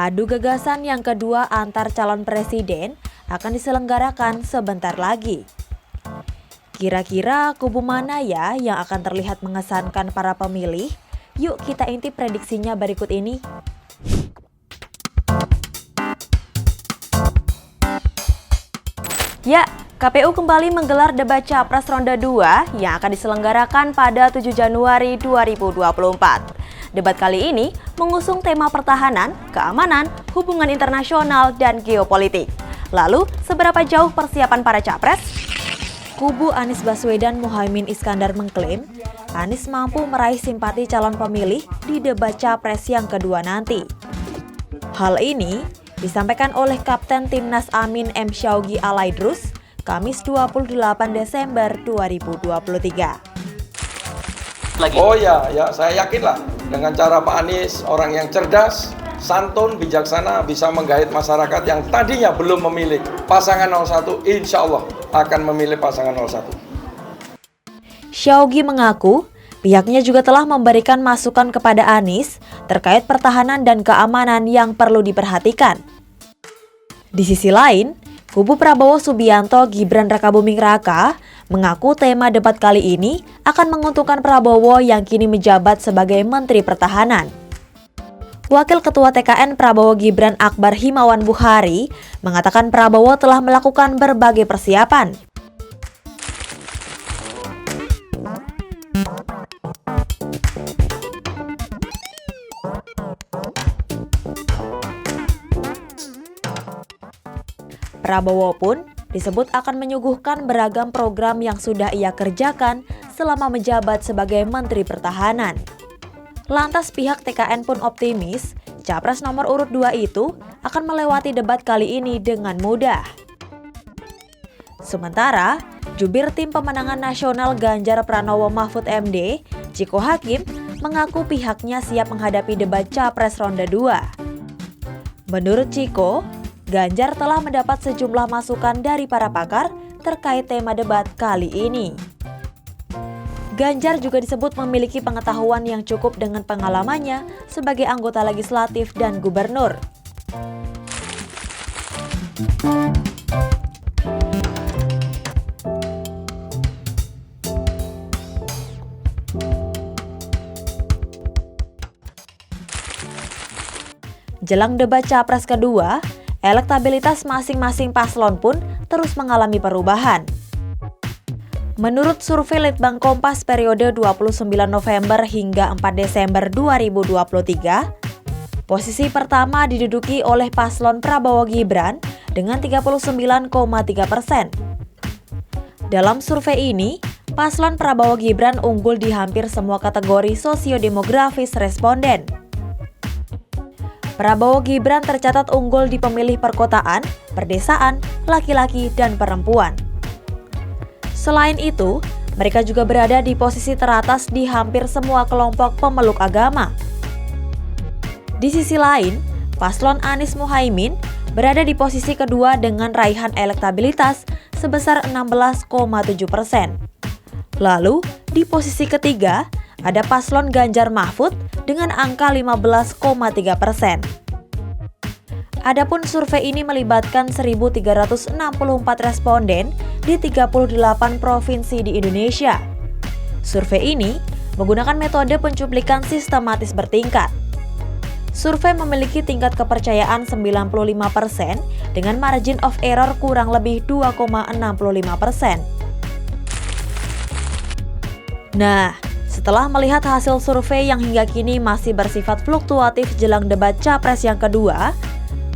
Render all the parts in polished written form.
Adu gagasan yang kedua antar calon presiden akan diselenggarakan sebentar lagi. Kira-kira kubu mana ya yang akan terlihat mengesankan para pemilih? Yuk kita intip prediksinya berikut ini. Ya, KPU kembali menggelar debat Capres Ronde 2 yang akan diselenggarakan pada 7 Januari 2024. Debat kali ini mengusung tema pertahanan, keamanan, hubungan internasional, dan geopolitik. Lalu, seberapa jauh persiapan para capres? Kubu Anies Baswedan Muhaimin Iskandar mengklaim Anies mampu meraih simpati calon pemilih di debat Capres yang kedua nanti. Hal ini disampaikan oleh Kapten Timnas Amin M. Syawgi Alaidrus, Kamis 28 Desember 2023. Oh ya, saya yakinlah dengan cara Pak Anies, orang yang cerdas, santun, bijaksana, bisa menggait masyarakat yang tadinya belum memilih pasangan 01, insya Allah akan memilih pasangan 01. Syawgi mengaku pihaknya juga telah memberikan masukan kepada Anies terkait pertahanan dan keamanan yang perlu diperhatikan. Di sisi lain, kubu Prabowo Subianto Gibran Rakabuming Raka mengaku tema debat kali ini akan menguntungkan Prabowo yang kini menjabat sebagai Menteri Pertahanan. Wakil Ketua TKN Prabowo Gibran Akbar Himawan Bukhari mengatakan Prabowo telah melakukan berbagai persiapan. Prabowo pun disebut akan menyuguhkan beragam program yang sudah ia kerjakan selama menjabat sebagai Menteri Pertahanan. Lantas pihak TKN pun optimis, Capres nomor urut 2 itu akan melewati debat kali ini dengan mudah. Sementara, jubir tim pemenangan nasional Ganjar Pranowo Mahfud MD, Ciko Hakim, mengaku pihaknya siap menghadapi debat Capres ronde 2. Menurut Ciko, Ganjar telah mendapat sejumlah masukan dari para pakar terkait tema debat kali ini. Ganjar juga disebut memiliki pengetahuan yang cukup dengan pengalamannya sebagai anggota legislatif dan gubernur. Jelang debat Capres kedua, elektabilitas masing-masing paslon pun terus mengalami perubahan. Menurut survei Litbang Kompas periode 29 November hingga 4 Desember 2023, posisi pertama diduduki oleh paslon Prabowo Gibran dengan 39,3%. Dalam survei ini, paslon Prabowo Gibran unggul di hampir semua kategori sosiodemografis responden. Prabowo Gibran tercatat unggul di pemilih perkotaan, perdesaan, laki-laki, dan perempuan. Selain itu, mereka juga berada di posisi teratas di hampir semua kelompok pemeluk agama. Di sisi lain, paslon Anies Muhaimin berada di posisi kedua dengan raihan elektabilitas sebesar 16,7%. Lalu, di posisi ketiga, ada paslon Ganjar Mahfud dengan angka 15,3%. Adapun survei ini melibatkan 1.364 responden di 38 provinsi di Indonesia. Survei ini menggunakan metode pencuplikan sistematis bertingkat. Survei memiliki tingkat kepercayaan 95% dengan margin of error kurang lebih 2,65%. Nah, setelah melihat hasil survei yang hingga kini masih bersifat fluktuatif jelang debat Capres yang kedua,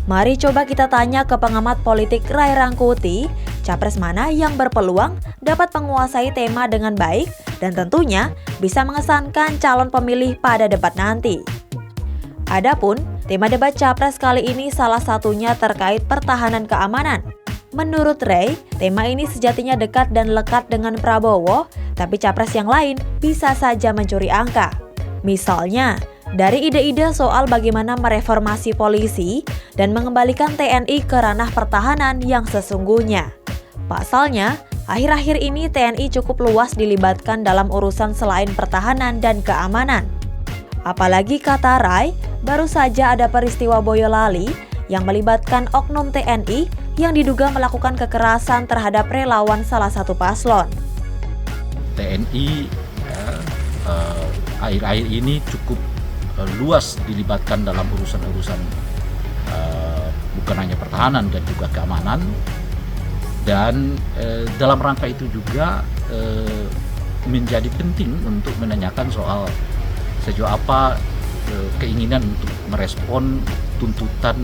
mari coba kita tanya ke pengamat politik Ray Rangkuti, Capres mana yang berpeluang dapat menguasai tema dengan baik dan tentunya bisa mengesankan calon pemilih pada debat nanti. Adapun tema debat Capres kali ini salah satunya terkait pertahanan keamanan. Menurut Ray, tema ini sejatinya dekat dan lekat dengan Prabowo, tapi capres yang lain bisa saja mencuri angka. Misalnya, dari ide-ide soal bagaimana mereformasi polisi dan mengembalikan TNI ke ranah pertahanan yang sesungguhnya. Pasalnya, akhir-akhir ini TNI cukup luas dilibatkan dalam urusan selain pertahanan dan keamanan. Apalagi kata Rai, baru saja ada peristiwa Boyolali yang melibatkan oknum TNI yang diduga melakukan kekerasan terhadap relawan salah satu paslon. TNI akhir-akhir ini cukup luas dilibatkan dalam urusan-urusan bukan hanya pertahanan dan juga keamanan, dan dalam rangka itu juga menjadi penting untuk menanyakan soal sejauh apa keinginan untuk merespon tuntutan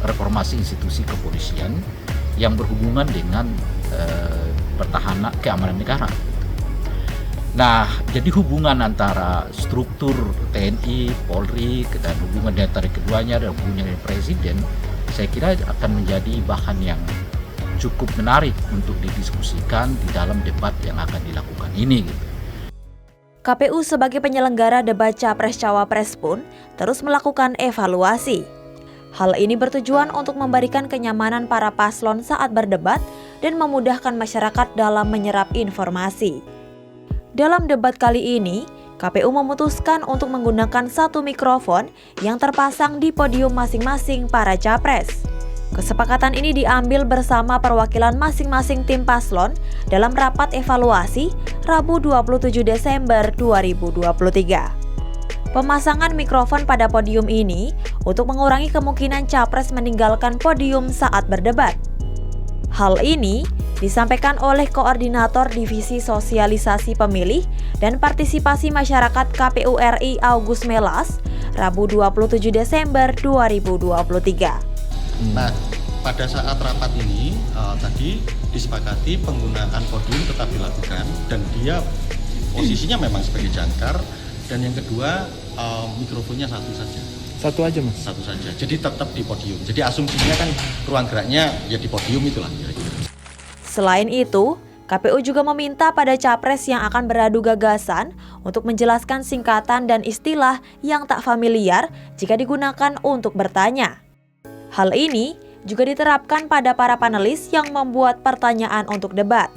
reformasi institusi kepolisian yang berhubungan dengan pertahanan keamanan negara. Nah, jadi hubungan antara struktur TNI, Polri, dan hubungan antara keduanya dan hubungan dengan Presiden, saya kira akan menjadi bahan yang cukup menarik untuk didiskusikan di dalam debat yang akan dilakukan ini. KPU sebagai penyelenggara debat Capres-Cawapres pun terus melakukan evaluasi. Hal ini bertujuan untuk memberikan kenyamanan para paslon saat berdebat dan memudahkan masyarakat dalam menyerap informasi. Dalam debat kali ini, KPU memutuskan untuk menggunakan satu mikrofon yang terpasang di podium masing-masing para capres. Kesepakatan ini diambil bersama perwakilan masing-masing tim paslon dalam rapat evaluasi Rabu 27 Desember 2023. Pemasangan mikrofon pada podium ini untuk mengurangi kemungkinan capres meninggalkan podium saat berdebat. Hal ini disampaikan oleh Koordinator Divisi Sosialisasi Pemilih dan Partisipasi Masyarakat KPU RI August Melas, Rabu 27 Desember 2023. Nah, pada saat rapat ini tadi disepakati penggunaan podium tetap dilakukan dan dia posisinya memang sebagai jangkar, dan yang kedua mikrofonnya satu saja. Satu aja, Mas? Satu saja, jadi tetap di podium. Jadi asumsinya kan ruang geraknya ya di podium itulah kira-kira. Selain itu, KPU juga meminta pada capres yang akan beradu gagasan untuk menjelaskan singkatan dan istilah yang tak familiar jika digunakan untuk bertanya. Hal ini juga diterapkan pada para panelis yang membuat pertanyaan untuk debat.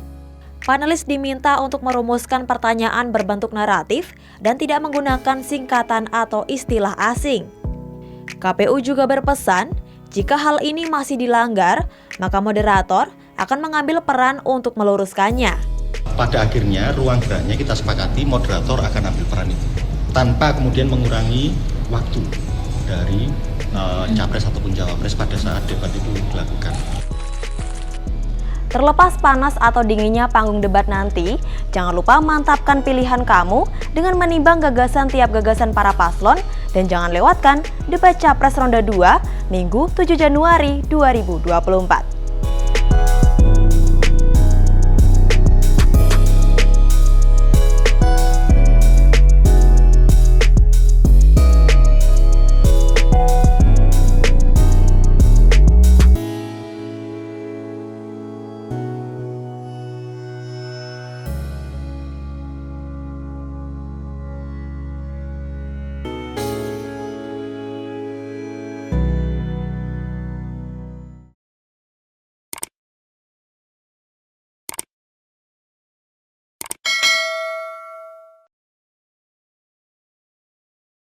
Panelis diminta untuk merumuskan pertanyaan berbentuk naratif dan tidak menggunakan singkatan atau istilah asing. KPU juga berpesan, jika hal ini masih dilanggar, maka moderator akan mengambil peran untuk meluruskannya. Pada akhirnya ruang geraknya kita sepakati moderator akan ambil peran itu, tanpa kemudian mengurangi waktu dari capres ataupun cawapres pada saat debat itu dilakukan. Terlepas panas atau dinginnya panggung debat nanti, jangan lupa mantapkan pilihan kamu dengan menimbang gagasan tiap gagasan para paslon, dan jangan lewatkan debat Capres Ronde 2 Minggu 7 Januari 2024.